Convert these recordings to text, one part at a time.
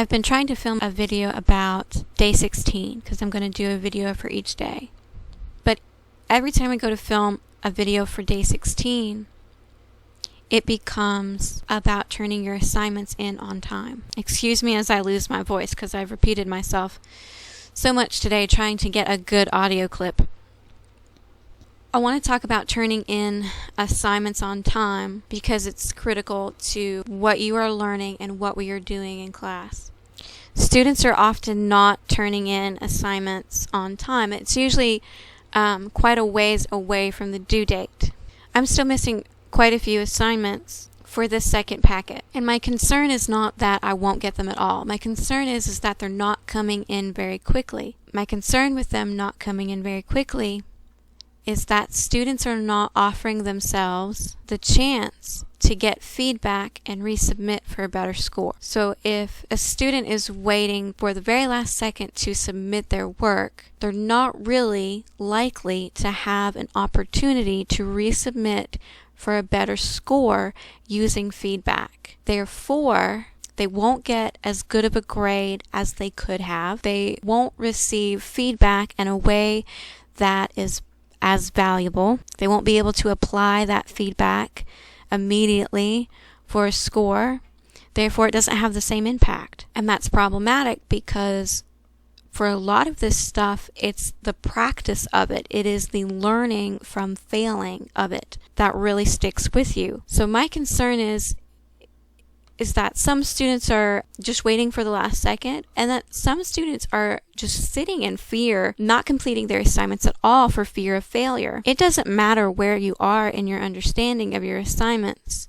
I've been trying to film a video about day 16 because I'm going to do a video for each day. But every time I go to film a video for day 16, it becomes about turning your assignments in on time. Excuse me as I lose my voice because I've repeated myself so much today trying to get a good audio clip. I want to talk about turning in assignments on time because it's critical to what you are learning and what we are doing in class. Students are often not turning in assignments on time. It's usually quite a ways away from the due date. I'm still missing quite a few assignments for this second packet. And my concern is not that I won't get them at all. My concern is that they're not coming in very quickly. My concern with them not coming in very quickly is that students are not offering themselves the chance to get feedback and resubmit for a better score. So if a student is waiting for the very last second to submit their work, they're not really likely to have an opportunity to resubmit for a better score using feedback. Therefore, they won't get as good of a grade as they could have. They won't receive feedback in a way that is as valuable. They won't be able to apply that feedback immediately for a score. Therefore, it doesn't have the same impact. And that's problematic because for a lot of this stuff, it's the practice of it. It is the learning from failing of it that really sticks with you. So my concern is that some students are just waiting for the last second, and that some students are just sitting in fear, not completing their assignments at all for fear of failure. It doesn't matter where you are in your understanding of your assignments.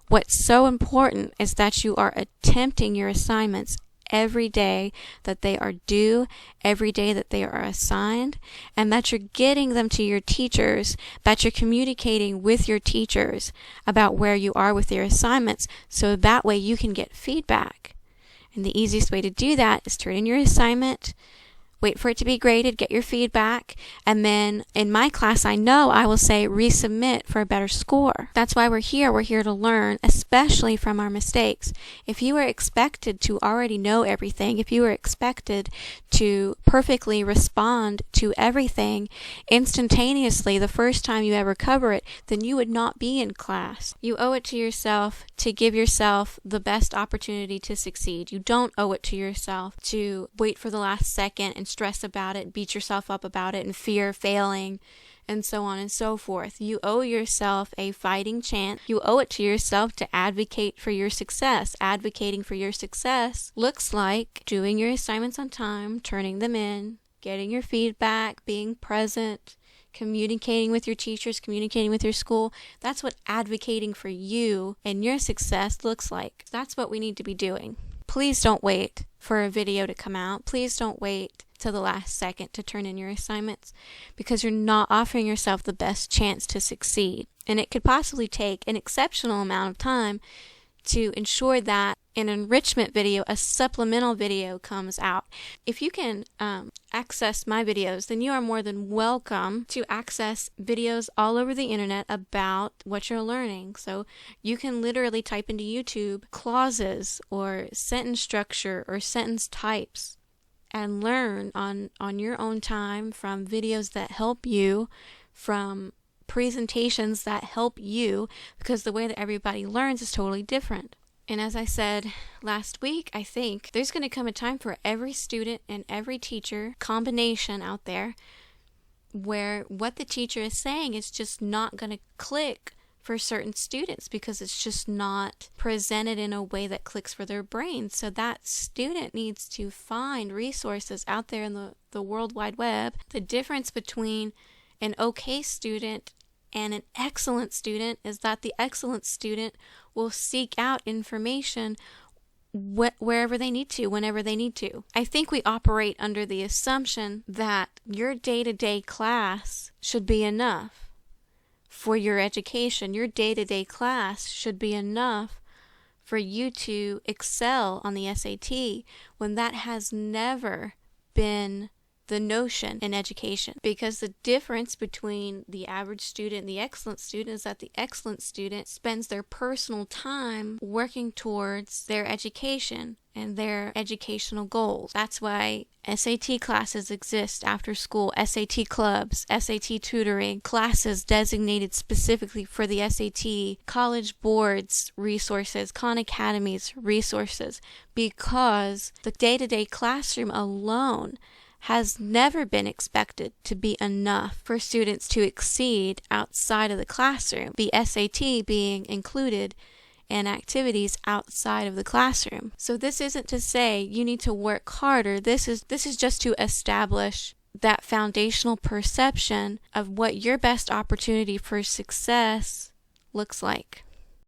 What's so important is that you are attempting your assignments every day that they are due, every day that they are assigned, and that you're getting them to your teachers, that you're communicating with your teachers about where you are with your assignments, so that way you can get feedback. And the easiest way to do that is turn in your assignment, wait for it to be graded, get your feedback, and then in my class I know I will say resubmit for a better score. That's why we're here. We're here to learn, especially from our mistakes. If you are expected to already know everything, if you are expected to perfectly respond to everything instantaneously the first time you ever cover it, then you would not be in class. You owe it to yourself to give yourself the best opportunity to succeed. You don't owe it to yourself to wait for the last second and stress about it, beat yourself up about it, and fear failing, and so on and so forth. You owe yourself a fighting chance. You owe it to yourself to advocate for your success. Advocating for your success looks like doing your assignments on time, turning them in, getting your feedback, being present, communicating with your teachers, communicating with your school. That's what advocating for you and your success looks like. That's what we need to be doing. Please don't wait for a video to come out. Please don't wait till the last second to turn in your assignments, because you're not offering yourself the best chance to succeed. And it could possibly take an exceptional amount of time to ensure that an enrichment video, a supplemental video comes out. If you can access my videos, then you are more than welcome to access videos all over the internet about what you're learning. So you can literally type into YouTube clauses or sentence structure or sentence types and learn on your own time from videos that help you, from presentations that help you, because the way that everybody learns is totally different. And as I said last week, I think there's going to come a time for every student and every teacher combination out there where what the teacher is saying is just not going to click for certain students because it's just not presented in a way that clicks for their brains. So that student needs to find resources out there in the World Wide Web. The difference between an okay student and an excellent student is that the excellent student will seek out information wherever they need to, whenever they need to. I think we operate under the assumption that your day-to-day class should be enough for your education. Your day-to-day class should be enough for you to excel on the SAT, when that has never been the notion in education, because the difference between the average student and the excellent student is that the excellent student spends their personal time working towards their education and their educational goals. That's why SAT classes exist after school, SAT clubs, SAT tutoring, classes designated specifically for the SAT, college boards resources, Khan Academy's resources, because the day-to-day classroom alone has never been expected to be enough for students to exceed outside of the classroom, the SAT being included in activities outside of the classroom. So this isn't to say you need to work harder. This is just to establish that foundational perception of what your best opportunity for success looks like.